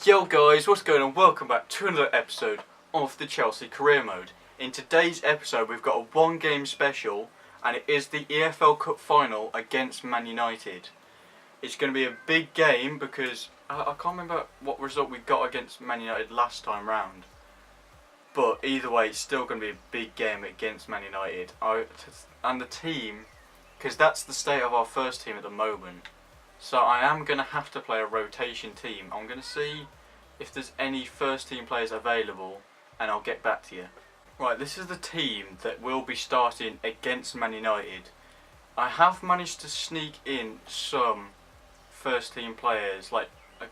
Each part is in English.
Yo guys, what's going on? Welcome back to another episode of the Chelsea Career Mode. In today's episode we've got a one game special and it is the EFL Cup final against Man United. It's going to be a big game because I can't remember what result we got against Man United last time round. But either way, it's still going to be a big game against Man United. And the team, because that's the state of our first team at the moment. So I am going to have to play a rotation team. I'm going to see if there's any first team players available and I'll get back to you. Right, this is the team that will be starting against Man United. I have managed to sneak in some first team players, like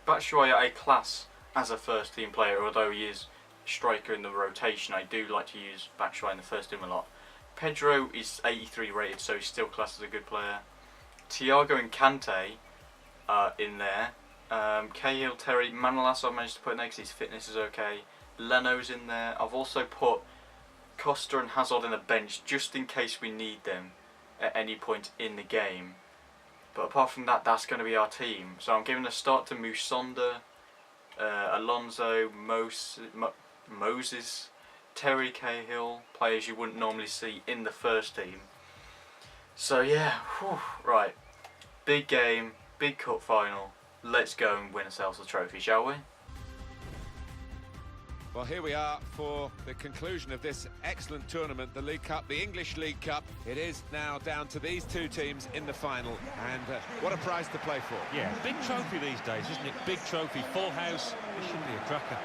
Batshuayi A-Class as a first team player, although he is striker in the rotation. I do like to use Batshuayi in the first team a lot. Pedro is 83 rated, so he's still classed as a good player. Thiago and Kante in there. Cahill, Terry, Manolas I've managed to put in there because his fitness is okay. Leno's in there. I've also put Costa and Hazard in the bench just in case we need them at any point in the game. But apart from that, that's going to be our team. So I'm giving a start to Musonda, Alonso, Moses, Terry, Cahill, players you wouldn't normally see in the first team. So yeah, right, big game, big cup final. Let's go and win ourselves a trophy, shall we? Well, here we are for the conclusion of this excellent tournament, the League Cup, the English League Cup. It is now down to these two teams in the final, and what a prize to play for. Yeah, big trophy these days, isn't it? Big trophy, full house. It should be a cracker.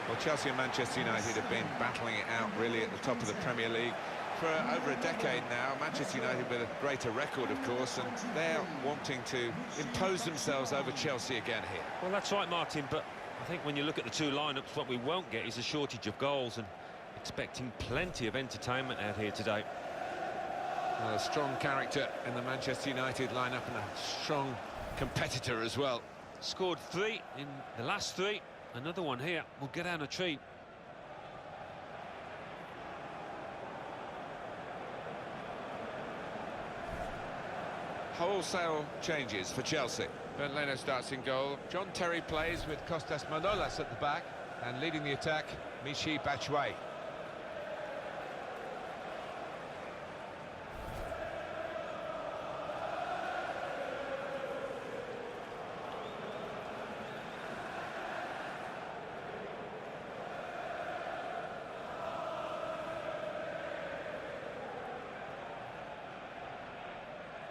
Well, Chelsea and Manchester United have been battling it out really at the top of the Premier League for over a decade now. Manchester United with a greater record, of course, and they're wanting to impose themselves over Chelsea again here. Well, that's right, Martin, but I think when you look at the two lineups, what we won't get is a shortage of goals, and expecting plenty of entertainment out here today. Well, a strong character in the Manchester United lineup and a strong competitor as well. Scored 3 in the last 3. Another one here will get down a treat. Wholesale changes for Chelsea. Bernd Leno starts in goal. John Terry plays with Costas Manolas at the back, and leading the attack, Michy Batshuayi.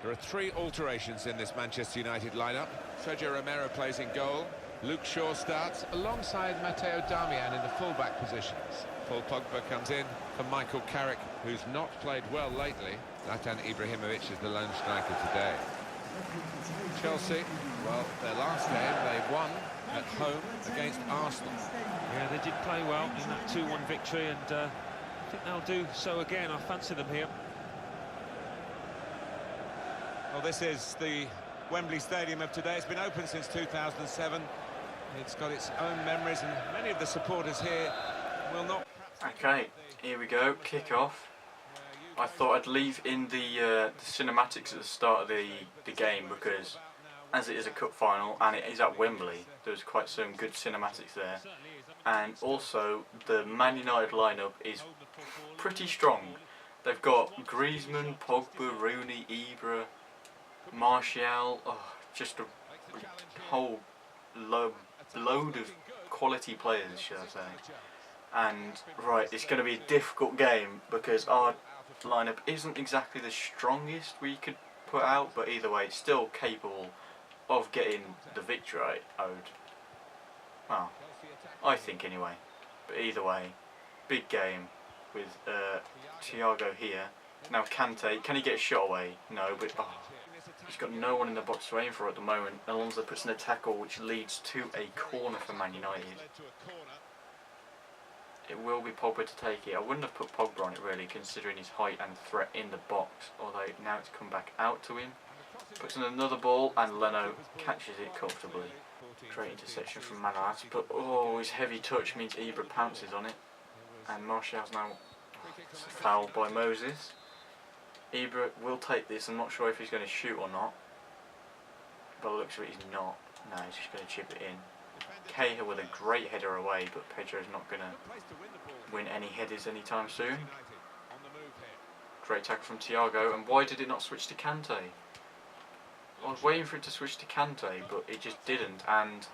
There are 3 alterations in this Manchester United lineup. Sergio Romero plays in goal. Luke Shaw starts alongside Matteo Darmian in the full-back positions. Paul Pogba comes in for Michael Carrick, who's not played well lately. Zlatan Ibrahimovic is the lone striker today. Chelsea, well, their last game they won at home against Arsenal. Yeah, they did play well in that 2-1 victory, and I think they'll do so again. I fancy them here. Well, this is the Wembley Stadium of today. It's been open since 2007. It's got its own memories, and many of the supporters here will not... Okay, here we go, kick off. I thought I'd leave in the cinematics at the start of the game because as it is a cup final and it is at Wembley, there's quite some good cinematics there. And also the Man United lineup is pretty strong. They've got Griezmann, Pogba, Rooney, Ibra, Martial, just a whole load of quality players, should I say. And right, it's going to be a difficult game because our lineup isn't exactly the strongest we could put out, but either way, it's still capable of getting the victory. I think anyway. But either way, big game with Thiago here. Now Kante, can he get a shot away? No, but he's got no one in the box to aim for at the moment. Alonso puts in a tackle which leads to a corner for Man United. It will be Pogba to take it. I wouldn't have put Pogba on it really, considering his height and threat in the box. Although now it's come back out to him. Puts in another ball and Leno catches it comfortably. Great interception from Manolas, but his heavy touch means Ibra pounces on it. And Martial's now fouled by Moses. Ibra will take this. I'm not sure if he's going to shoot or not. By the looks of it, he's not. No, he's just going to chip it in. Cahill with a great header away, but Pedro's not going to win any headers anytime soon. Great tackle from Thiago, and why did it not switch to Kante? I was waiting for it to switch to Kante, but it just didn't, and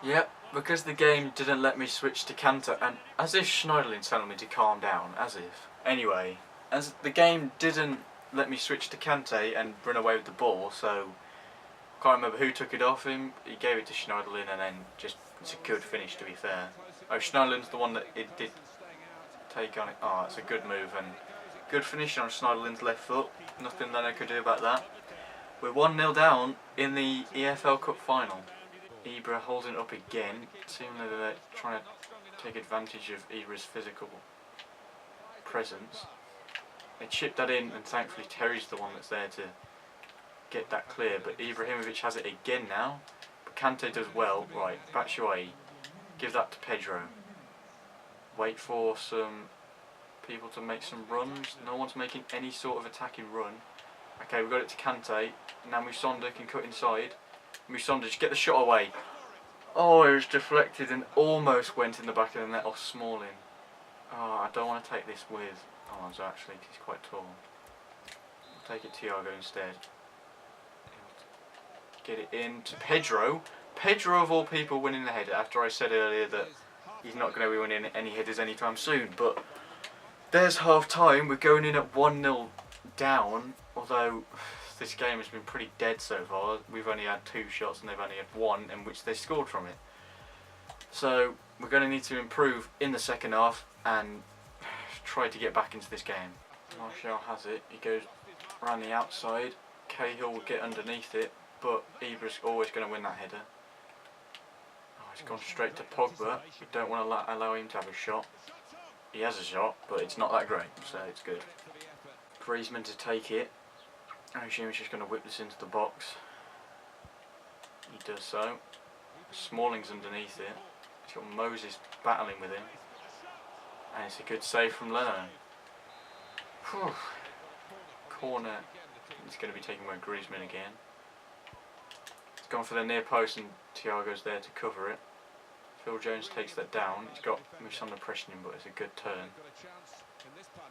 yep, because the game didn't let me switch to Kante, and as if Schneiderlin's telling me to calm down, as if. Anyway, as the game didn't let me switch to Kante and run away with the ball, so can't remember who took it off him. He gave it to Schneiderlin, and then just it's a good finish, to be fair. Oh, Schneiderlin's the one that it did take on it. Oh, it's a good move and good finish on Schneiderlin's left foot. Nothing that I could do about that. We're 1-0 down in the EFL Cup final. Ibra holding it up again, seemingly they're trying to take advantage of Ibra's physical presence. They chip that in, and thankfully Terry's the one that's there to get that clear, but Ibrahimovic has it again now. But Kante does well. Right, Batshuayi, give that to Pedro. Wait for some people to make some runs. No one's making any sort of attacking run. Okay, we've got it to Kante. Now Musonda can cut inside. Musonda, just get the shot away. Oh, it was deflected and almost went in the back of the net off Smalling. Oh, I don't want to take this with Alonso actually, because he's quite tall. I'll take it Thiago instead. Get it in to Pedro. Pedro of all people winning the header, after I said earlier that he's not going to be winning any headers anytime soon. But there's half time. We're going in at 1-0 down, although this game has been pretty dead so far. We've only had 2 shots and they've only had 1, in which they scored from it. So we're going to need to improve in the second half and try to get back into this game. Martial has it. He goes around the outside. Cahill will get underneath it, but Ibra's always going to win that header. Oh, he's gone straight to Pogba. We don't want to allow him to have a shot. He has a shot, but it's not that great, so it's good. Griezmann to take it. I assume he's just going to whip this into the box. He does so. Smalling's underneath it. He's got Moses battling with him. And it's a good save from Leno. Whew. Corner. He's going to be taken by Griezmann again. He's gone for the near post and Thiago's there to cover it. Phil Jones takes that down. He's got Musonda pressing him, but it's a good turn.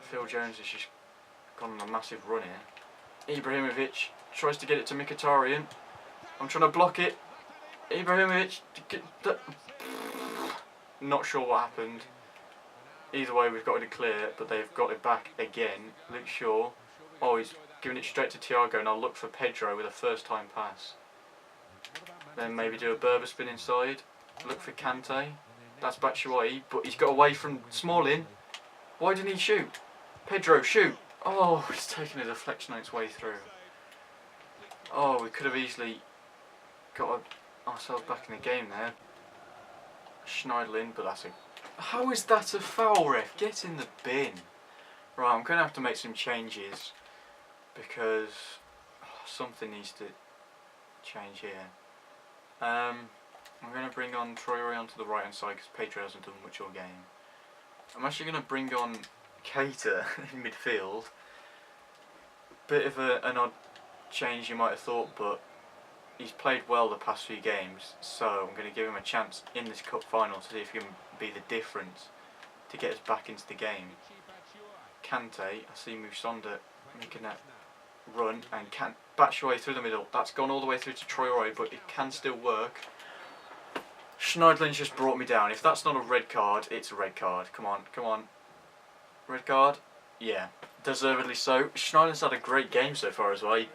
Phil Jones has just gone on a massive run here. Ibrahimovic tries to get it to Mkhitaryan. I'm trying to block it. Ibrahimovic, not sure what happened. Either way, we've got it clear, but they've got it back again. Luke Shaw. Oh, he's giving it straight to Thiago, and I'll look for Pedro with a first-time pass. Then maybe do a Berber spin inside. Look for Kante. That's Batshuayi, but he's got away from Smalling. Why didn't he shoot? Pedro, shoot! Oh, he's taken a deflection on its way through. Oh, we could have easily got ourselves back in the game there. Schneiderlin, but that's a... How is that a foul, ref? Get in the bin. Right, I'm going to have to make some changes because something needs to change here. I'm going to bring on Troy onto the right hand side because Pedro hasn't done much all game. I'm actually going to bring on Keita in midfield. Bit of an odd change you might have thought, but he's played well the past few games, so I'm going to give him a chance in this cup final to see if he can be the difference to get us back into the game. Kante, I see Musonda making that run, and Batshuayi through the middle. That's gone all the way through to Troy, but it can still work. Schneiderlin's just brought me down. If that's not a red card, it's a red card. Come on, come on. Red card? Yeah, deservedly so. Schneiderlin's had a great game so far as well. He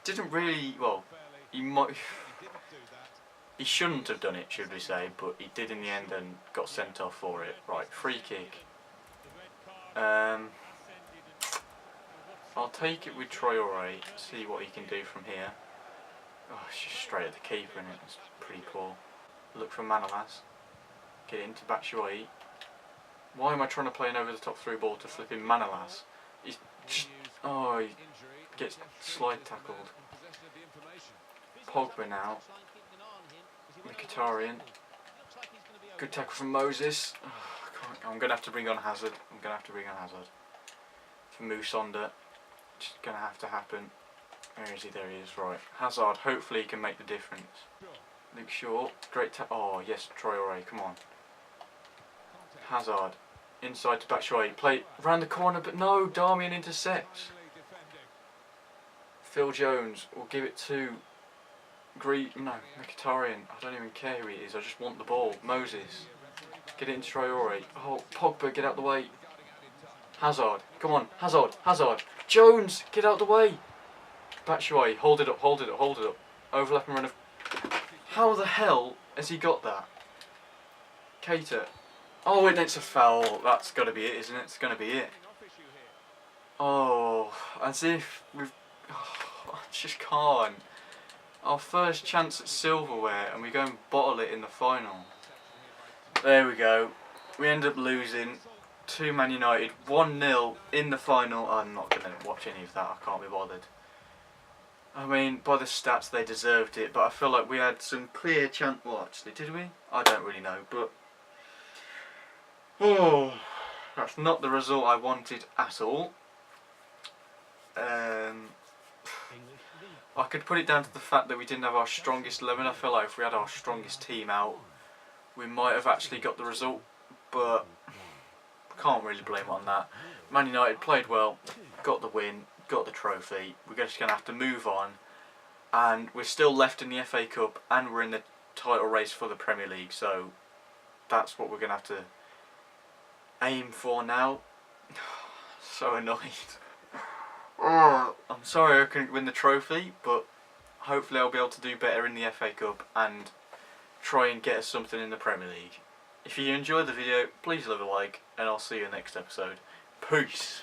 didn't really, well, he shouldn't have done it, should we say, but he did in the end and got sent off for it. Right, free kick. I'll take it with Traore, see what he can do from here. Oh, it's just straight at the keeper, and it's pretty poor. Look for Manolas. Get into Batshuayi. Why am I trying to play an over-the-top through ball to flipping Manolas? He's just, oh, he gets slide tackled. Pogba now. Mkhitaryan. Good tackle from Moses. Oh, I'm going to have to bring on Hazard. For Musonda. Just going to have to happen. Where is he? There he is. Right. Hazard. Hopefully he can make the difference. Luke Shaw. Great. Oh yes, Traore. Come on. Hazard. Inside to Batshuayi. Play round the corner, but no. Darmian intercepts. Phil Jones will give it to Mkhitaryan. I don't even care who he is. I just want the ball. Moses. Get it into Traore. Oh, Pogba, get out the way. Hazard. Come on. Hazard. Hazard. Jones, get out the way. Batshuayi. Hold it up. Hold it up. Hold it up. Overlap and run of. How the hell has he got that? Keita. Oh, and it's a foul. That's got to be it, isn't it? It's going to be it. Oh, as if we've... Oh, I just can't. Our first chance at silverware and we go and bottle it in the final. There we go. We end up losing to Man United 1-0 in the final. I'm not going to watch any of that. I can't be bothered. I mean, by the stats they deserved it, but I feel like we had some clear chance. Well, actually, did we? I don't really know, but... Oh, that's not the result I wanted at all. I could put it down to the fact that we didn't have our strongest 11. I feel like if we had our strongest team out, we might have actually got the result, but can't really blame it on that. Man United played well, got the win, got the trophy. We're just going to have to move on, and we're still left in the FA Cup, and we're in the title race for the Premier League, so that's what we're going to have to aim for now. So annoyed. I'm sorry I couldn't win the trophy, but hopefully I'll be able to do better in the FA Cup and try and get us something in the Premier League. If you enjoyed the video, please leave a like, and I'll see you next episode. Peace!